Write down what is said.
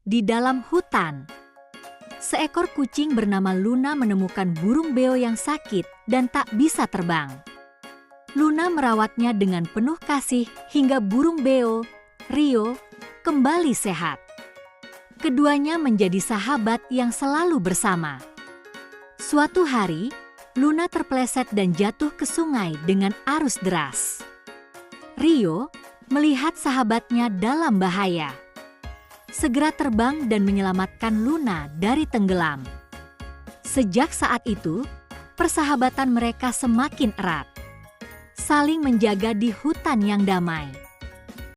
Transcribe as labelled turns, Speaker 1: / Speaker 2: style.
Speaker 1: Di dalam hutan, seekor kucing bernama Luna menemukan burung beo yang sakit dan tak bisa terbang. Luna merawatnya dengan penuh kasih hingga burung beo, Rio, kembali sehat. Keduanya menjadi sahabat yang selalu bersama. Suatu hari, Luna terpeleset dan jatuh ke sungai dengan arus deras. Rio melihat sahabatnya dalam bahaya, segera terbang dan menyelamatkan Luna dari tenggelam. Sejak saat itu, persahabatan mereka semakin erat, saling menjaga di hutan yang damai.